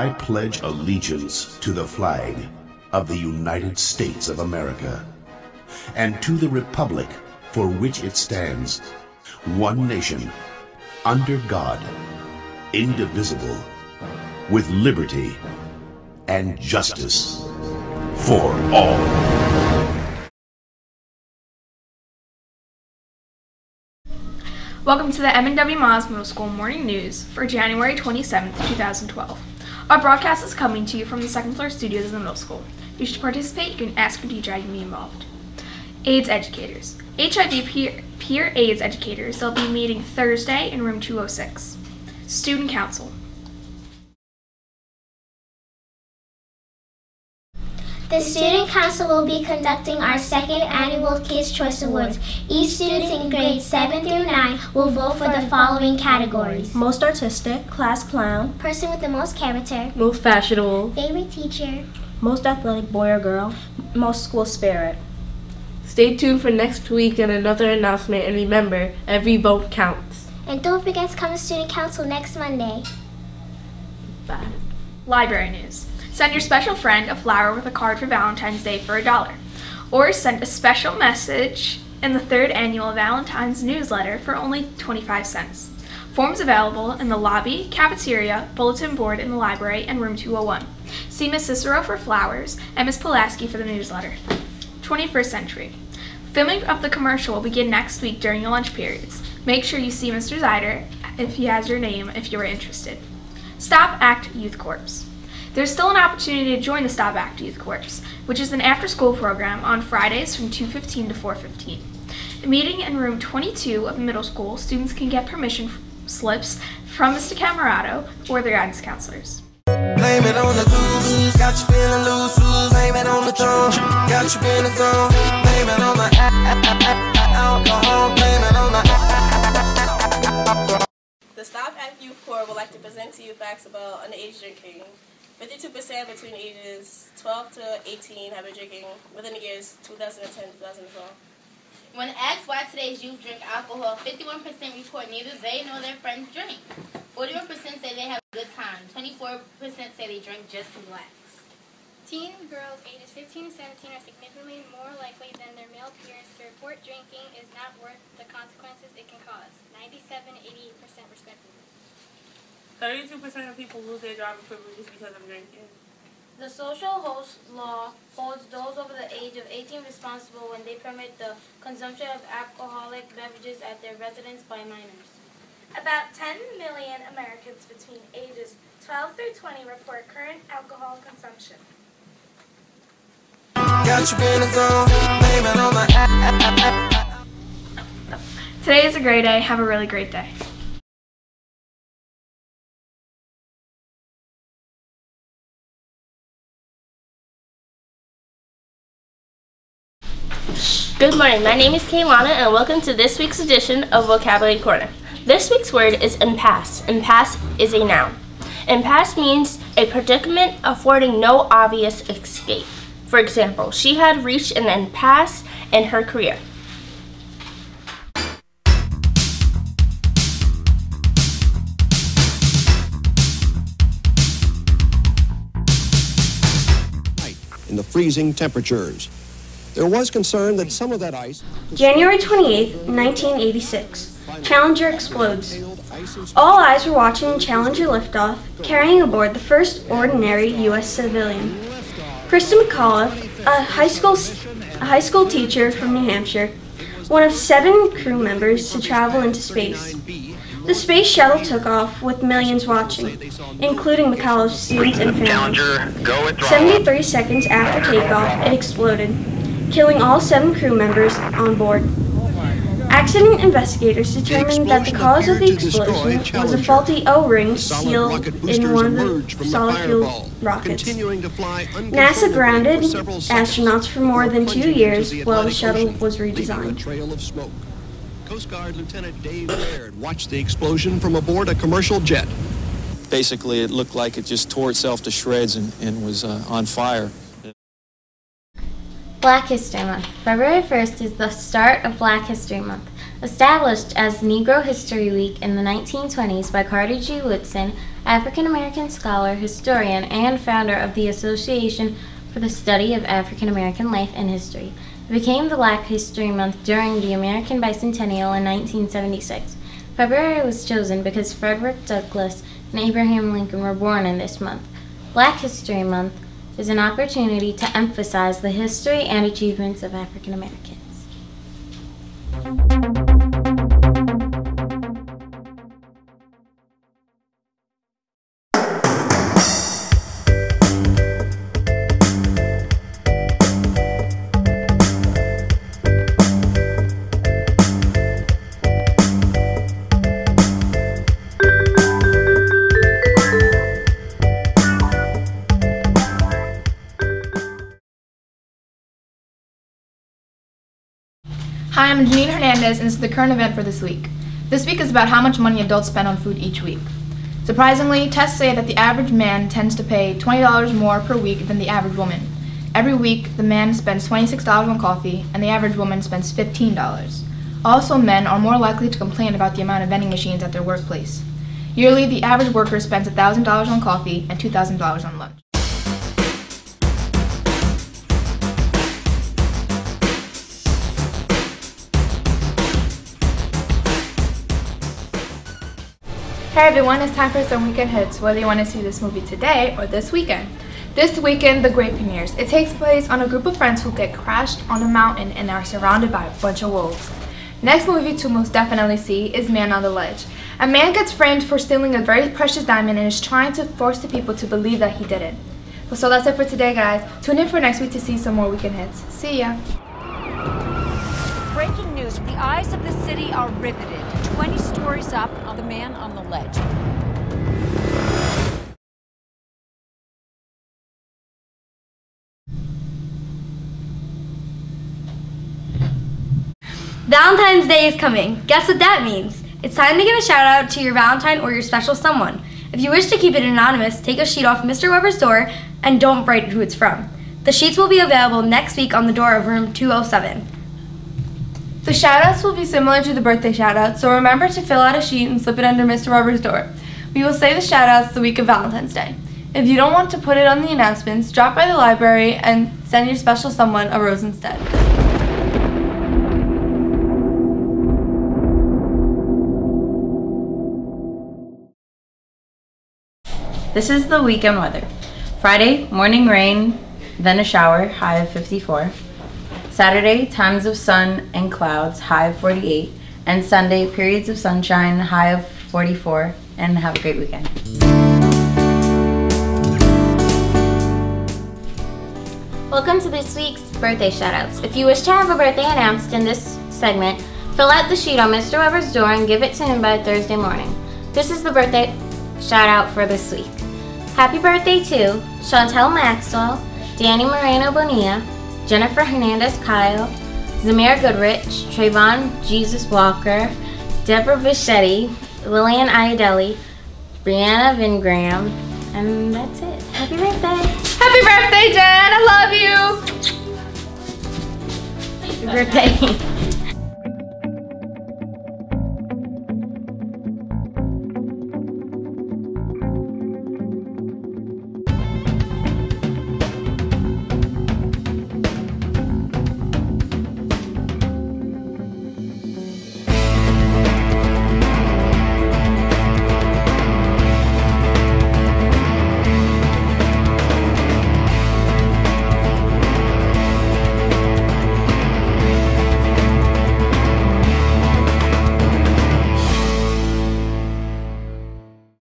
I pledge allegiance to the flag of the United States of America and to the republic for which it stands, one nation, under God, indivisible, with liberty and justice for all. Welcome to the M&W Miles Middle School Morning News for January 27th, 2012. Our broadcast is coming to you from the second floor studios of the middle school. You should participate. You can ask your teacher how you can be involved. AIDS educators. HIV peer AIDS educators. They'll be meeting Thursday in room 206. Student council. The Student Council will be conducting our second annual Kids' Choice Awards. Each student in grades 7 through 9 will vote for the following categories: most artistic, class clown, person with the most character, most fashionable, favorite teacher, most athletic boy or girl, most school spirit. Stay tuned for next week and another announcement, and remember, every vote counts. And don't forget to come to Student Council next Monday. Bye. Library news. Send your special friend a flower with a card for Valentine's Day for $1. Or send a special message in the 3rd annual Valentine's newsletter for only 25 cents. Forms available in the lobby, cafeteria, bulletin board in the library, and room 201. See Ms. Cicero for flowers and Ms. Pulaski for the newsletter. 21st Century. Filming of the commercial will begin next week during your lunch periods. Make sure you see Mr. Zider if he has your name if you are interested. Stop Act Youth Corps. There's still an opportunity to join the Stop Act Youth Corps, which is an after-school program on Fridays from 2:15 to 4:15. Meeting in room 22 of middle school, students can get permission slips from Mr. Camerato or their guidance counselors. Blame it on the blues, got you feeling loose, blame it on the drum, got you in the zone, blame it on the alcohol, blame it on the. The Stop Act Youth Corps would like to present to you facts about underage drinking. 52% between ages 12 to 18 have been drinking within the years 2010 to 2012. When asked why today's youth drink alcohol, 51% report neither they nor their friends drink. 41% say they have a good time. 24% say they drink just to relax. Teen girls ages 15 to 17 are significantly more likely than their male peers to report drinking is not worth the consequences it can cause. 97 and 88% respectively. 32% of people lose their driving privileges because of drinking. The social host law holds those over the age of 18 responsible when they permit the consumption of alcoholic beverages at their residence by minors. About 10 million Americans between ages 12 through 20 report current alcohol consumption. Today is a great day. Have a really great day. Good morning, my name is Kaylana and welcome to this week's edition of Vocabulary Corner. This week's word is impasse. Impasse is a noun. Impasse means a predicament affording no obvious escape. For example, she had reached an impasse in her career. In the freezing temperatures. There was concern that some of that ice... January 28, 1986. Challenger explodes. All eyes were watching Challenger liftoff, carrying aboard the first ordinary U.S. civilian. Krista McAuliffe, a high school teacher from New Hampshire, one of 7 crew members to travel into space. The space shuttle took off with millions watching, including McAuliffe's students and family. 73 seconds after takeoff, it exploded, killing all 7 crew members on board. Accident investigators determined that the cause of the explosion was a faulty O-ring seal in one of the solid fuel rockets. NASA grounded astronauts for more than 2 years while the shuttle was redesigned. Coast Guard Lieutenant Dave Baird watched the explosion from aboard a commercial jet. Basically, it looked like it just tore itself to shreds and was on fire. Black History Month. February 1st is the start of Black History Month. Established as Negro History Week in the 1920s by Carter G. Woodson, African-American scholar, historian, and founder of the Association for the Study of African-American Life and History, it became the Black History Month during the American Bicentennial in 1976. February was chosen because Frederick Douglass and Abraham Lincoln were born in this month. Black History Month is an opportunity to emphasize the history and achievements of African Americans. Hi, I'm Janine Hernandez, and this is the current event for this week. This week is about how much money adults spend on food each week. Surprisingly, tests say that the average man tends to pay $20 more per week than the average woman. Every week, the man spends $26 on coffee, and the average woman spends $15. Also, men are more likely to complain about the amount of vending machines at their workplace. Yearly, the average worker spends $1,000 on coffee and $2,000 on lunch. Hey everyone, it's time for some weekend hits, whether you want to see this movie today or this weekend. This weekend, The Great premieres. It takes place on a group of friends who get crashed on a mountain and are surrounded by a bunch of wolves. Next movie to most definitely see is Man on the Ledge. A man gets framed for stealing a very precious diamond and is trying to force the people to believe that he did it. So that's it for today, guys. Tune in for next week to see some more weekend hits. See ya! Breaking news, the eyes of the city are riveted. 20 stories up on the Man on the Ledge. Valentine's Day is coming. Guess what that means? It's time to give a shout out to your Valentine or your special someone. If you wish to keep it anonymous, take a sheet off Mr. Weber's door and don't write who it's from. The sheets will be available next week on the door of room 207. The shoutouts will be similar to the birthday shoutouts, so remember to fill out a sheet and slip it under Mr. Weber's door. We will say the shoutouts the week of Valentine's Day. If you don't want to put it on the announcements, drop by the library and send your special someone a rose instead. This is the weekend weather. Friday, morning rain, then a shower, high of 54. Saturday, times of sun and clouds, high of 48. And Sunday, periods of sunshine, high of 44. And have a great weekend. Welcome to this week's birthday shoutouts. If you wish to have a birthday announced in this segment, fill out the sheet on Mr. Weber's door and give it to him by Thursday morning. This is the birthday shoutout for this week. Happy birthday to Chantel Maxwell, Danny Moreno Bonilla, Jennifer Hernandez Kyle, Zamir Goodrich, Trayvon Jesus Walker, Deborah Bichetti, Lillian Iadelli, Brianna Vingram, and that's it. Happy birthday! Happy birthday, Jen! I love you! Happy birthday!